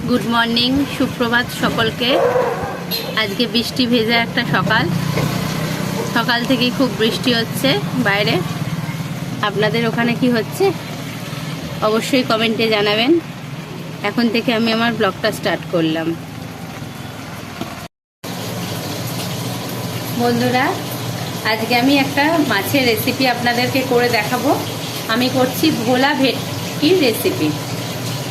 Good morning, সুপ্রভাত সকলকে। আজকে বৃষ্টি ভেজা একটা সকাল থেকেই খুব বৃষ্টি হচ্ছে বাইরে। আপনাদের ওখানে কি হচ্ছে অবশ্যই কমেন্টে জানাবেন। এখন থেকে আমি আমার ব্লগটা স্টার্ট করলাম। বন্ধুরা, আজকে আমি একটা মাছের রেসিপি আপনাদেরকে করে দেখাবো। আমি করছি ভোলা ভেটকির রেসিপি।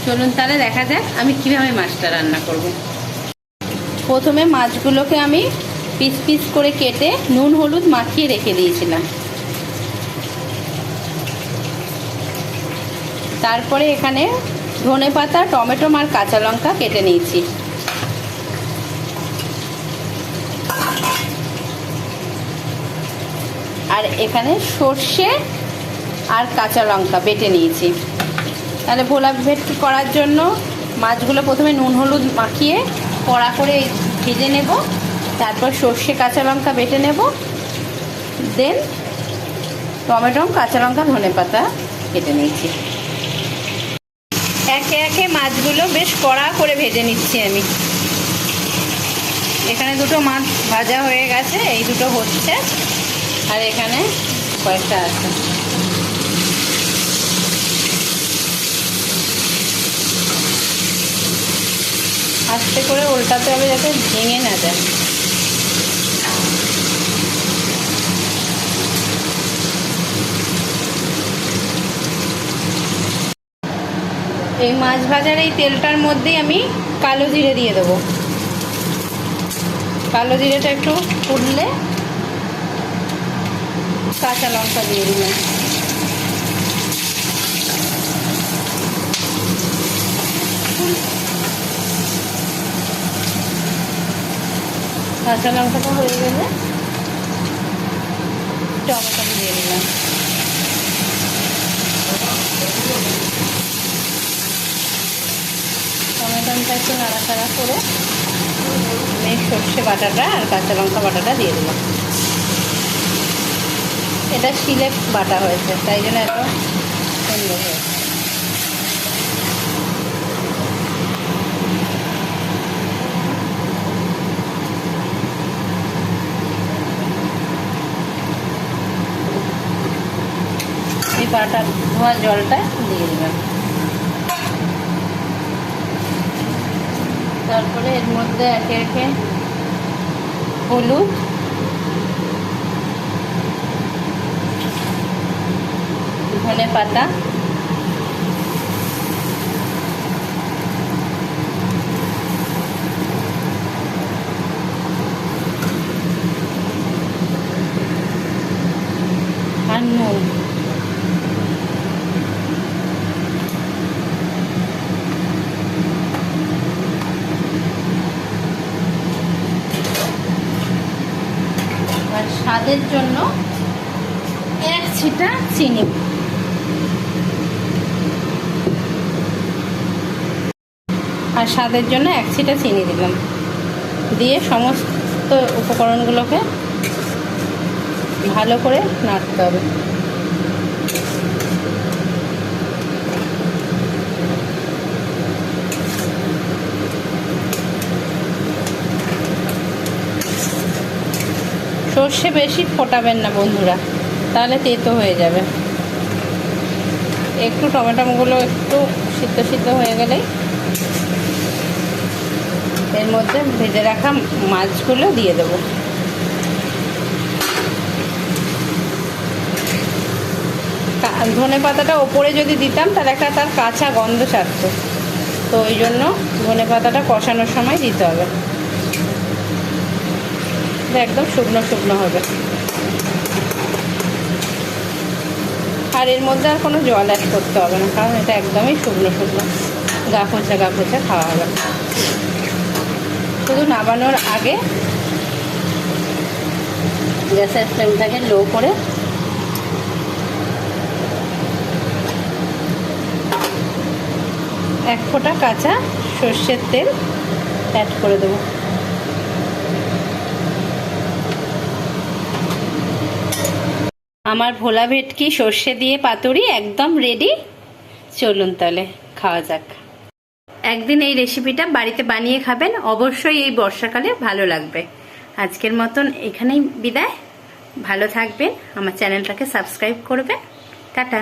চলুন তাহলে দেখা যাক আমি কিভাবে মাছটা রান্না করব। প্রথমে মাছগুলোকে আমি পিস পিস করে কেটে নুন হলুদ মাখিয়ে রেখে দিয়েছিলাম। তারপরে এখানে ধনেপাতা, টমেটো আর কাঁচা লঙ্কা কেটে নিয়েছি। আর এখানে সর্ষে আর কাঁচা লঙ্কা বেটে নিয়েছি। তাহলে ভোলা ভেটকি করার জন্য মাছগুলো প্রথমে নুন হলুদ মাখিয়ে কড়া করে ভেজে নেব। তারপর সর্ষে কাঁচা লঙ্কা বেটে নেব। দেন টমেটো, কাঁচা লঙ্কা, ধনেপাতা কেটে নিয়েছি। একে একে মাছগুলো বেশ কড়া করে ভেজে নিচ্ছি আমি। এখানে দুটো মাছ ভাজা হয়ে গেছে, এই দুটো হচ্ছে, আর এখানে কয়েকটা আছে। আস্তে করে উল্টাতে হবে যাতে ভেঙে না যায়। এই মাছ ভাজার এই তেলটার মধ্যেই আমি কালো জিরে দিয়ে দেবো। কালো জিরেটা একটু ফুটলে কাঁচা লঙ্কা দিয়ে দিলাম। কাঁচা লঙ্কাটা হয়ে গেলে টমেটো দিয়ে দিলাম। টমেটোটা একটু নাড়াচাড়া করে আমি সর্ষে বাটাটা আর কাঁচা লঙ্কা বাটাটা দিয়ে দিলাম। এটা শিলে বাটা হয়েছে, তাই জন্য এত সুন্দর হয়েছে। এই বাটা ধোয়া জলটা দিয়ে দিলাম। তারপরে এর মধ্যে একে একে হলুদ, ধনেপাতা, আর নুন। আর স্বাদের জন্য এক ছিটা চিনি। আর স্বাদের জন্য এক ছিটা চিনি দিলাম। দিয়ে সমস্ত উপকরণগুলোকে ভালো করে নাড়তে হবে। সর্ষে বেশি ফোটাবেন না বন্ধুরা, তাহলে তেতো হয়ে যাবে। একটু টমেটোগুলো একটু সিদ্ধ সিদ্ধ হয়ে গেলেই এর মধ্যে ভেজে রাখা মাছগুলো দিয়ে দেব। ধনে পাতাটা ওপরে যদি দিতাম তাহলে তার কাঁচা গন্ধ ছাড়তো, তো ওই জন্য ধনে পাতাটা কষানোর সময় দিতে হবে। একদম শুকনো শুকনো হবে। আর এর মধ্যে আর কোনো জল অ্যাড করতে হবে না, কারণ এটা একদমই শুকনো শুকনো গা পচা খাওয়া হবে। শুধু নামানোর আগে গ্যাসের ফ্লেমটাকে লো করে এক ফোঁটা কাঁচা সর্ষের তেল অ্যাড করে দেবো। আমার ভোলা ভেটকি সর্ষে দিয়ে পাতুরি একদম রেডি। চলুন তাহলে খাওয়া যাক। একদিন এই রেসিপিটা বাড়িতে বানিয়ে খাবেন, অবশ্যই এই বর্ষাকালে ভালো লাগবে। আজকের মতন এখানেই বিদায়, ভালো থাকবেন, আমার চ্যানেলটাকে সাবস্ক্রাইব করবেন, টাটা।